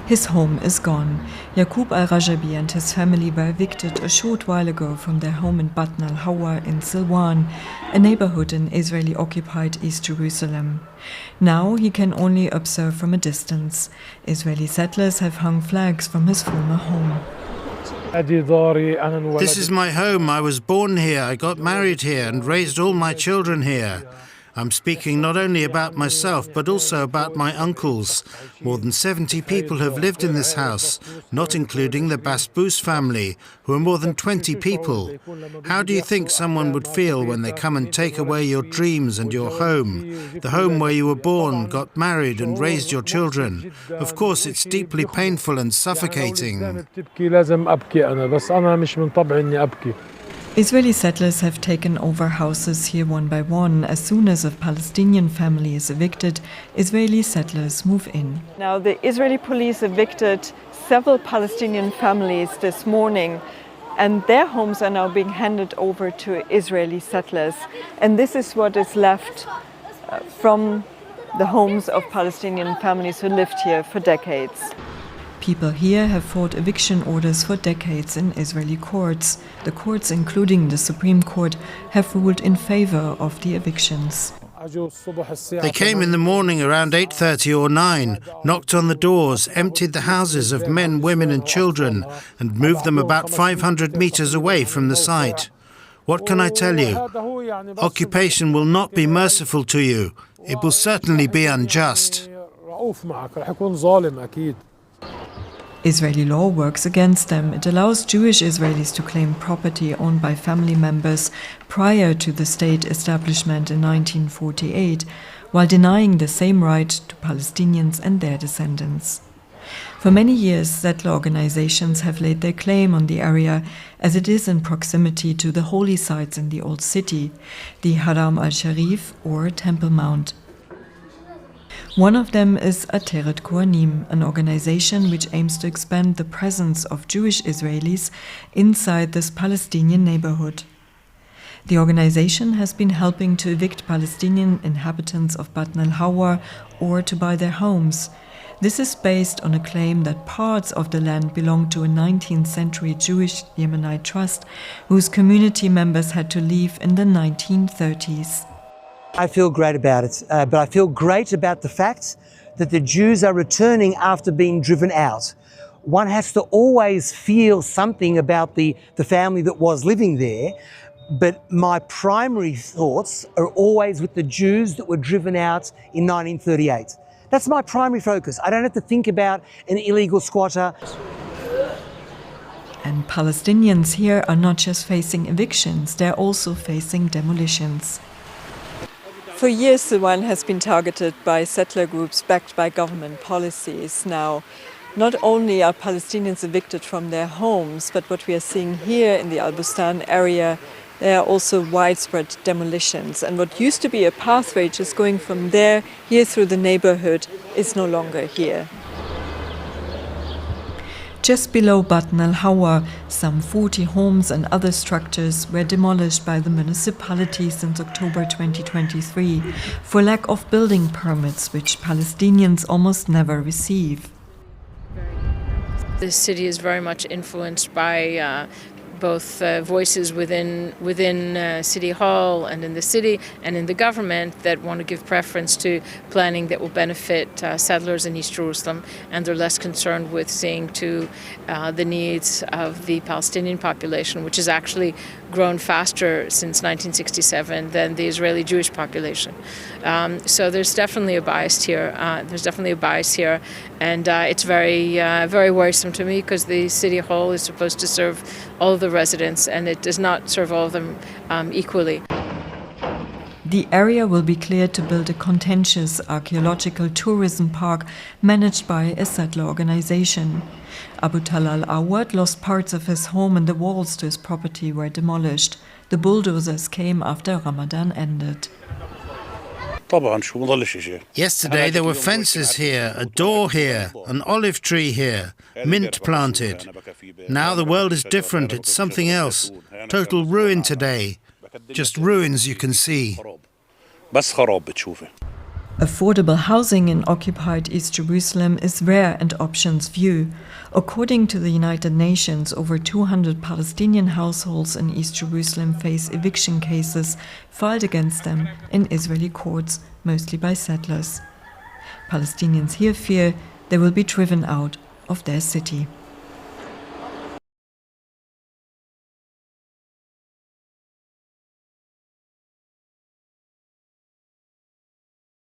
His home is gone. Yaqub al-Rajabi and his family were evicted a short while ago from their home in Batn al-Hawa in Silwan, a neighborhood in Israeli-occupied East Jerusalem. Now he can only observe from a distance. Israeli settlers have hung flags from his former home. This is my home. I was born here, I got married here and raised all my children here. I'm speaking not only about myself, but also about my uncles. More than 70 people have lived in this house, not including the Basbous family, who are more than 20 people. How do you think someone would feel when they come and take away your dreams and your home, the home where you were born, got married and raised your children? Of course, it's deeply painful and suffocating. Israeli settlers have taken over houses here one by one. As soon as a Palestinian family is evicted, Israeli settlers move in. Now, the Israeli police evicted several Palestinian families this morning, and their homes are now being handed over to Israeli settlers. And this is what is left from the homes of Palestinian families who lived here for decades. People here have fought eviction orders for decades in Israeli courts. The courts, including the Supreme Court, have ruled in favor of the evictions. They came in the morning around 8:30 or 9, knocked on the doors, emptied the houses of men, women and children, and moved them about 500 meters away from the site. What can I tell you? Occupation will not be merciful to you. It will certainly be unjust. Israeli law works against them. It allows Jewish Israelis to claim property owned by family members prior to the state establishment in 1948, while denying the same right to Palestinians and their descendants. For many years, settler organizations have laid their claim on the area, as it is in proximity to the holy sites in the Old City, the Haram al-Sharif or Temple Mount. One of them is Ateret Kohanim, an organization which aims to expand the presence of Jewish Israelis inside this Palestinian neighborhood. The organization has been helping to evict Palestinian inhabitants of Batn al-Hawa or to buy their homes. This is based on a claim that parts of the land belong to a 19th century Jewish Yemenite trust whose community members had to leave in the 1930s. I feel great about it, but I feel great about the fact that the Jews are returning after being driven out. One has to always feel something about the family that was living there, but my primary thoughts are always with the Jews that were driven out in 1938. That's my primary focus. I don't have to think about an illegal squatter. And Palestinians here are not just facing evictions, they're also facing demolitions. For years, Silwan has been targeted by settler groups backed by government policies. Now, not only are Palestinians evicted from their homes, but what we are seeing here in the Al Bustan area, there are also widespread demolitions. And what used to be a pathway just going from there here through the neighborhood is no longer here. Just below Batn al-Hawa, some 40 homes and other structures were demolished by the municipality since October 2023 for lack of building permits, which Palestinians almost never receive. The city is very much influenced by both voices within City Hall and in the city and in the government that want to give preference to planning that will benefit settlers in East Jerusalem, and they're less concerned with seeing to the needs of the Palestinian population, which has actually grown faster since 1967 than the Israeli Jewish population. So there's definitely a bias here. And it's very worrisome to me because the City Hall is supposed to serve all of the residents, and it does not serve all of them equally. The area will be cleared to build a contentious archaeological tourism park managed by a settler organization. Abu Talal Awad lost parts of his home and the walls to his property were demolished. The bulldozers came after Ramadan ended. Yesterday there were fences here, a door here, an olive tree here, mint planted. Now the world is different, it's something else. Total ruin today. Just ruins you can see. Affordable housing in occupied East Jerusalem is rare and options few. According to the United Nations, over 200 Palestinian households in East Jerusalem face eviction cases filed against them in Israeli courts, mostly by settlers. Palestinians here fear they will be driven out of their city.